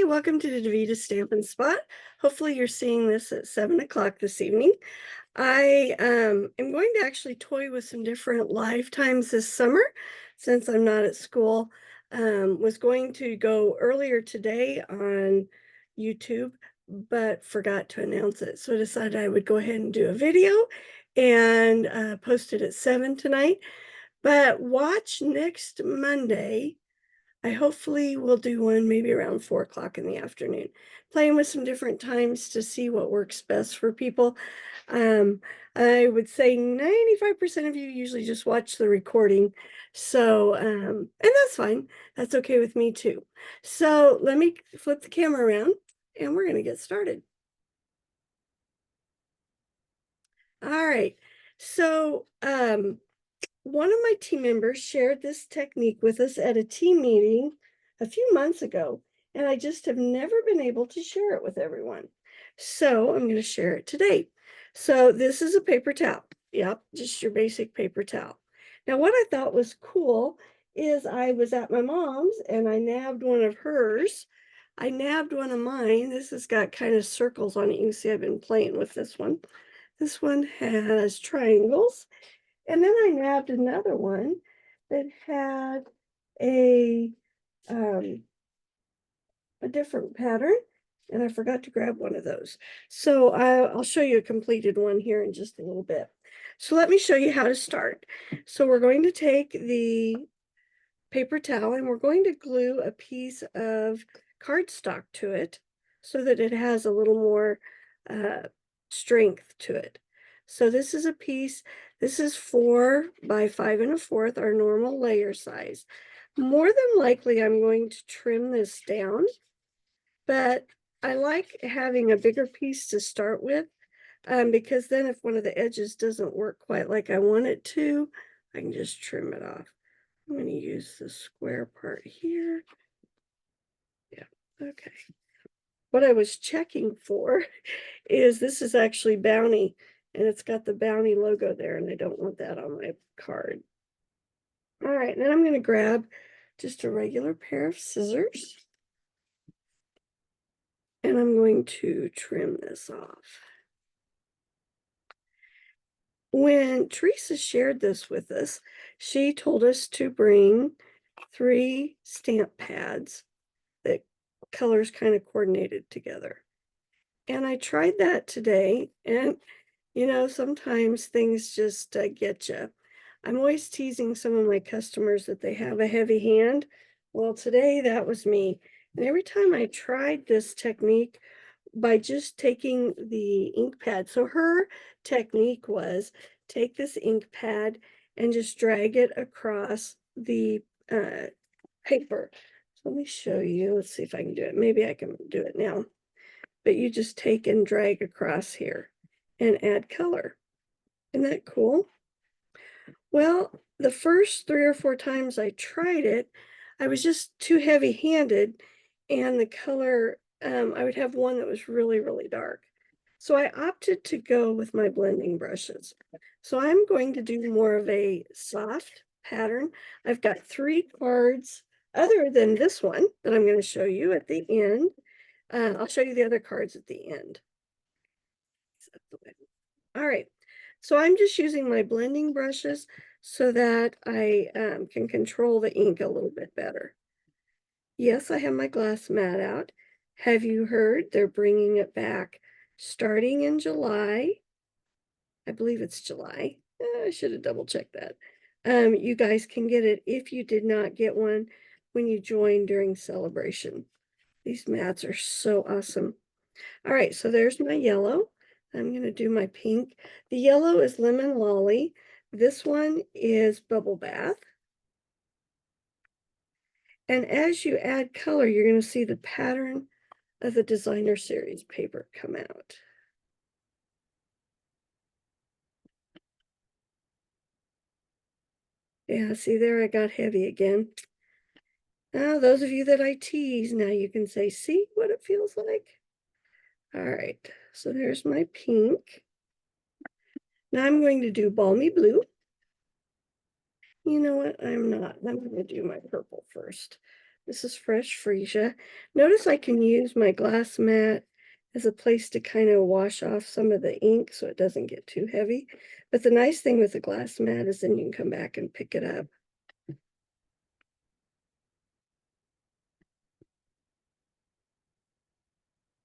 Hey, welcome to the Davita Stamp and Spot. Hopefully you're seeing this at 7 o'clock this evening. I am going to actually toy with some different lifetimes this summer since I'm not at school. Was going to go earlier today on YouTube, but forgot to announce it. So I decided I would go ahead and do a video and post it at 7 tonight. But watch next Monday. I hopefully will do one maybe around 4 o'clock in the afternoon, playing with some different times to see what works best for people. Um, I would say 95% of you usually just watch the recording. So, and that's fine. That's okay with me too. So let me flip the camera around and we're going to get started. All right. So, one of my team members shared this technique with us at a team meeting a few months ago, and I just have never been able to share it with everyone. So I'm going to share it today. So this is a paper towel. Yep, just your basic paper towel. Now, what I thought was cool is I was at my mom's and I nabbed one of hers. I nabbed one of mine. This has got kind of circles on it. You can see I've been playing with this one. This one has triangles. And then I nabbed another one that had a um, a different pattern, and I forgot to grab one of those. So I'll show you a completed one here in just a little bit. So let me show you how to start. So we're going to take the paper towel and we're going to glue a piece of cardstock to it so that it has a little more strength to it. So this is a piece, this is 4 by 5 1/4, our normal layer size. More than likely, I'm going to trim this down, but I like having a bigger piece to start with because then if one of the edges doesn't work quite like I want it to, I can just trim it off. I'm going to use the square part here. Yeah, okay. What I was checking for is this is actually Bounty, and it's got the Bounty logo there, and I don't want that on my card. All right, then I'm going to grab just a regular pair of scissors, and I'm going to trim this off. When Theresa shared this with us, she told us to bring 3 stamp pads that colors kind of coordinated together. And I tried that today, and sometimes things just get you. I'm always teasing some of my customers that they have a heavy hand. Well, today that was me. And every time I tried this technique by just taking the ink pad, so her technique was take this ink pad and just drag it across the paper. So let me show you. Let's see if I can do it. Maybe I can do it now. But you just take and drag across here and add color. Isn't that cool? Well, the first 3 or 4 times I tried it, I was just too heavy-handed, and the color, I would have one that was really, really dark. So I opted to go with my blending brushes. So I'm going to do more of a soft pattern. I've got 3 cards other than this one that I'm going to show you at the end. I'll show you the other cards at the end. All right, so I'm just using my blending brushes so that I can control the ink a little bit better. Yes, I have my glass mat out. Have you heard they're bringing it back starting in July? I believe it's July. I should have double checked that. You guys can get it if you did not get one when you joined during celebration. These mats are so awesome. All right, so there's my yellow. I'm going to do my pink. The yellow is Lemon Lolly. This one is Bubble Bath. And as you add color, you're going to see the pattern of the designer series paper come out. Yeah, see there, I got heavy again. Now, those of you that I tease, now you can say, see what it feels like? All right, so there's my pink. Now I'm going to do Balmy Blue. You know what? I'm not. I'm going to do my purple first. This is fresh freesia. Notice I can use my glass mat as a place to kind of wash off some of the ink so it doesn't get too heavy. But the nice thing with the glass mat is then you can come back and pick it up.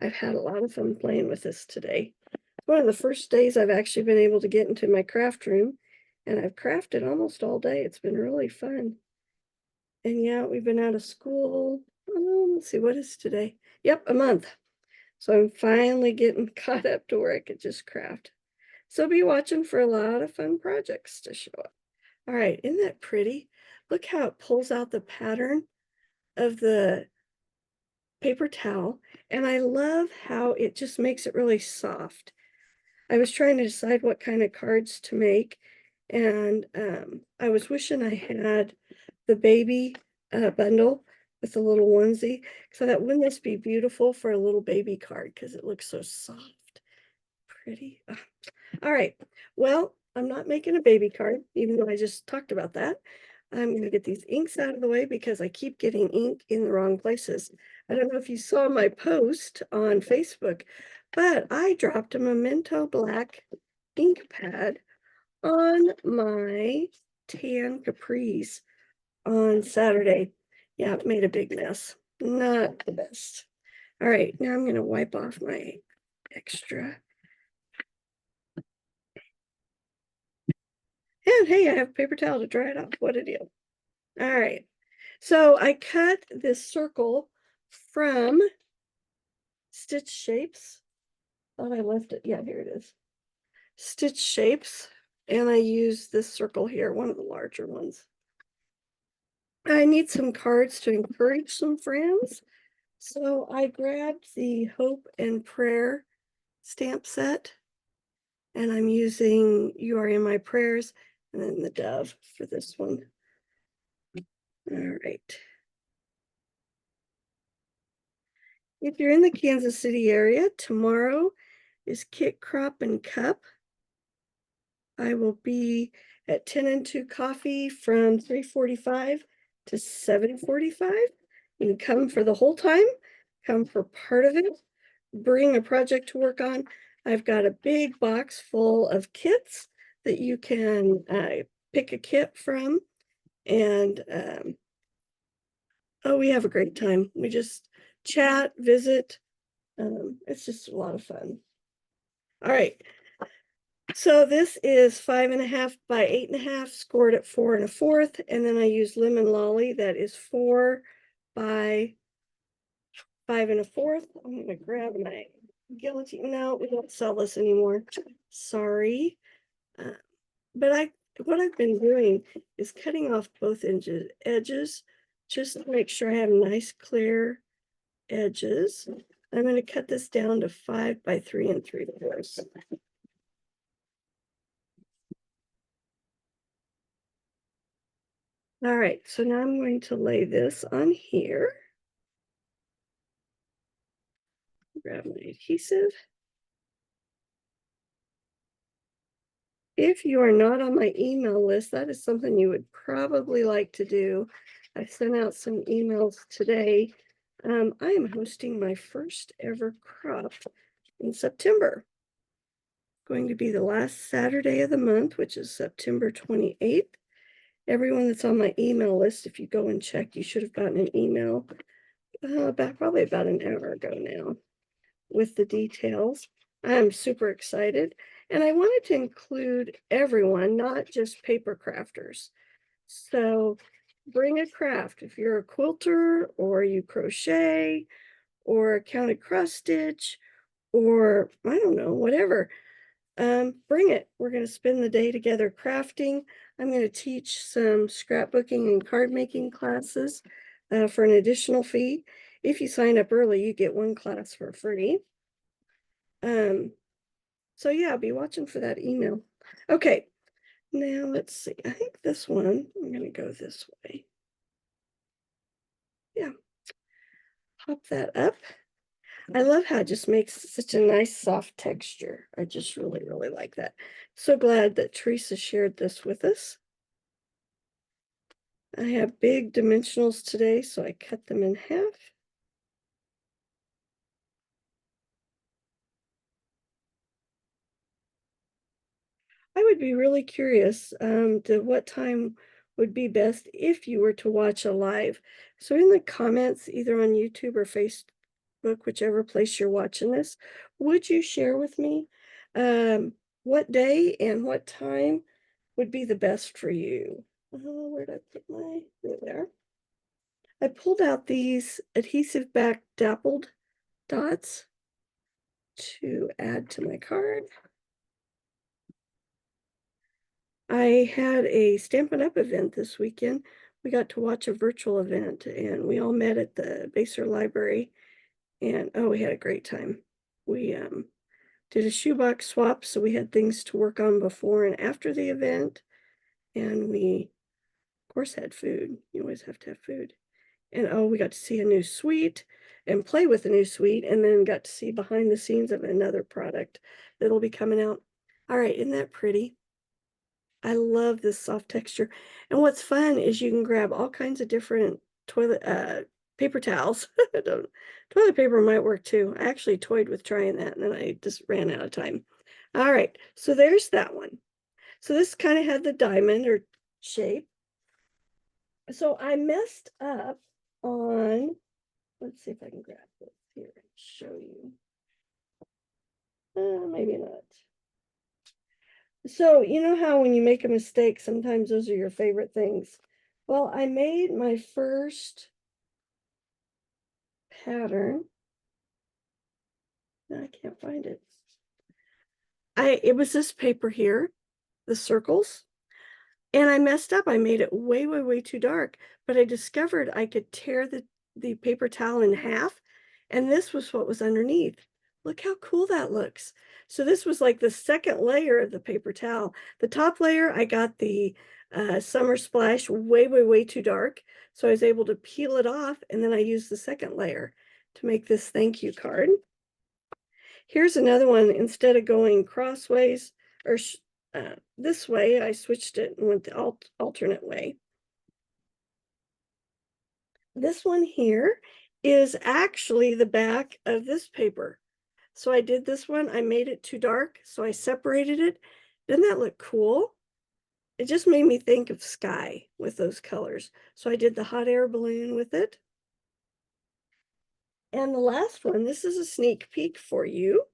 I've had a lot of fun playing with this today. One of the first days I've actually been able to get into my craft room, and I've crafted almost all day. It's been really fun. And yeah, we've been out of school. Let's see, what is today? Yep, a month. So I'm finally getting caught up to where I could just craft. So be watching for a lot of fun projects to show up. All right, isn't that pretty? Look how it pulls out the pattern of the paper towel. And I love how it just makes it really soft. I was trying to decide what kind of cards to make. And I was wishing I had the baby bundle with the little onesie. So that wouldn't this be beautiful for a little baby card because it looks so soft, pretty. All right. Well, I'm not making a baby card, even though I just talked about that. I'm going to get these inks out of the way because I keep getting ink in the wrong places. I don't know if you saw my post on Facebook, but I dropped a Memento Black ink pad on my tan capris on Saturday. Yeah, it made a big mess. Not the best. All right, now I'm going to wipe off my extra. And hey, I have a paper towel to dry it off. What a deal. All right. So I cut this circle from Stitch Shapes. Thought I left it. Yeah, here it is. Stitch Shapes. And I use this circle here, one of the larger ones. I need some cards to encourage some friends. So I grabbed the Hope and Prayer stamp set. And I'm using You Are in My Prayers and then the dove for this one. All right. If you're in the Kansas City area, tomorrow is Kit Crop and Cup. I will be at 10 and 2 Coffee from 3:45 to 7:45. You can come for the whole time, come for part of it, bring a project to work on. I've got a big box full of kits that you can pick a kit from. And oh, we have a great time. We just chat, visit. It's just a lot of fun. All right. So this is 5.5 by 8.5, scored at 4 1/4. And then I use Lemon Lolly, that is 4 by 5 1/4. I'm going to grab my guillotine. No, we don't sell this anymore. Sorry. But what I've been doing is cutting off both edges just to make sure I have nice clear edges. I'm going to cut this down to 5 by 3 3/4. All right, so now I'm going to lay this on here. Grab my adhesive. If you are not on my email list, that is something you would probably like to do. I sent out some emails today. I am hosting my first ever crop in September. Going to be the last Saturday of the month, which is September 28th. Everyone that's on my email list, if you go and check, you should have gotten an email probably about an hour ago now with the details. I'm super excited. And I wanted to include everyone, not just paper crafters. So bring a craft. If you're a quilter or you crochet or counted cross stitch or I don't know, whatever, bring it. We're going to spend the day together crafting. I'm going to teach some scrapbooking and card making classes for an additional fee. If you sign up early, you get one class for free. So yeah, I'll be watching for that email. Okay, now let's see. I think this one, I'm going to go this way. Yeah, pop that up. I love how it just makes such a nice soft texture. I just really, really like that. So glad that Theresa shared this with us. I have big dimensionals today, so I cut them in half. I would be really curious to what time would be best if you were to watch a live. So in the comments, either on YouTube or Facebook, whichever place you're watching this, would you share with me what day and what time would be the best for you? Where did I put there? I pulled out these adhesive back dappled dots to add to my card. I had a Stampin' Up! Event this weekend. We got to watch a virtual event, and we all met at the Baser Library, and, oh, we had a great time. We, did a shoebox swap, so we had things to work on before and after the event, and we, of course, had food. You always have to have food. And, oh, we got to see a new suite and play with a new suite, and then got to see behind the scenes of another product that'll be coming out. All right, isn't that pretty? I love this soft texture. And what's fun is you can grab all kinds of different toilet paper towels. Toilet paper might work too. I actually toyed with trying that and then I just ran out of time. All right, so there's that one. So this kind of had the diamond or shape. So I messed up on, let's see if I can grab this here and show you. Maybe not. So, you know how when you make a mistake, sometimes those are your favorite things. Well, I made my first pattern. No, I can't find it. It was this paper here, the circles, and I messed up. I made it way, way, way too dark, but I discovered I could tear the paper towel in half, and this was what was underneath. Look how cool that looks. So this was like the second layer of the paper towel. The top layer, I got the Summer Splash way, way, way too dark. So I was able to peel it off, and then I used the second layer to make this thank you card. Here's another one. Instead of going crossways or this way, I switched it and went the alternate way. This one here is actually the back of this paper. So I did this one, I made it too dark, so I separated it. Doesn't that look cool? It just made me think of sky with those colors. So I did the hot air balloon with it. And the last one, this is a sneak peek for you.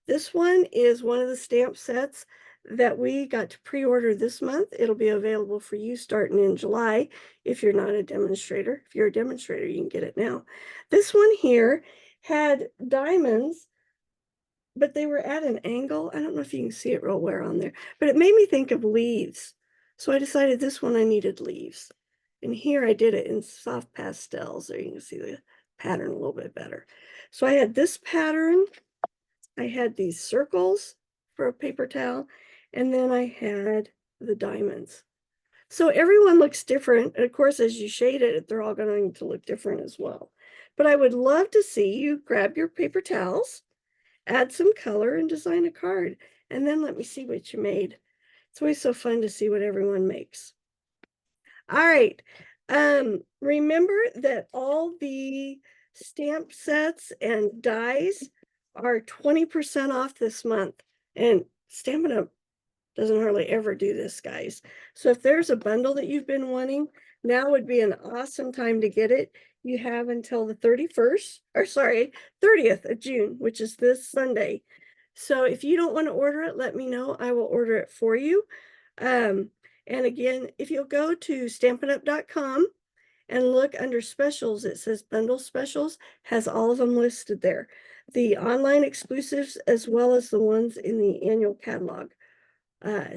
This one is one of the stamp sets that we got to pre-order this month. It'll be available for you starting in July if you're not a demonstrator. If you're a demonstrator, you can get it now. This one here had diamonds, but they were at an angle. I don't know if you can see it real well on there, but it made me think of leaves. So I decided this one I needed leaves. And here I did it in soft pastels, so you can see the pattern a little bit better. So I had this pattern, I had these circles for a paper towel, and then I had the diamonds. So everyone looks different. And of course, as you shade it, they're all going to look different as well. But I would love to see you grab your paper towels, add some color, and design a card. And then let me see what you made. It's always so fun to see what everyone makes. All right. Remember that all the stamp sets and dies are 20% off this month. And Stampin' Up! Doesn't hardly ever do this, guys. So if there's a bundle that you've been wanting, now would be an awesome time to get it. You have until the 31st, or sorry, 30th of June, which is this Sunday. So if you don't want to order it, let me know. I will order it for you. And again, if you'll go to stampinup.com and look under specials, it says bundle specials, has all of them listed there. The online exclusives as well as the ones in the annual catalog.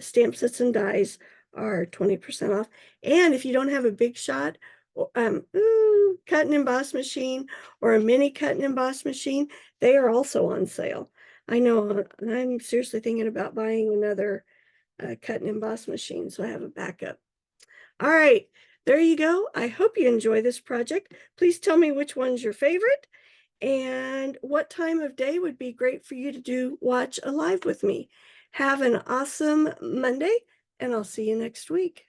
Stamp sets and dies are 20% off. And if you don't have a big shot, cut and emboss machine or a mini cut and emboss machine, they are also on sale. I know I'm seriously thinking about buying another cut and emboss machine, so I have a backup. All right, there you go. I hope you enjoy this project. Please tell me which one's your favorite and what time of day would be great for you to watch a live with me. Have an awesome Monday, and I'll see you next week.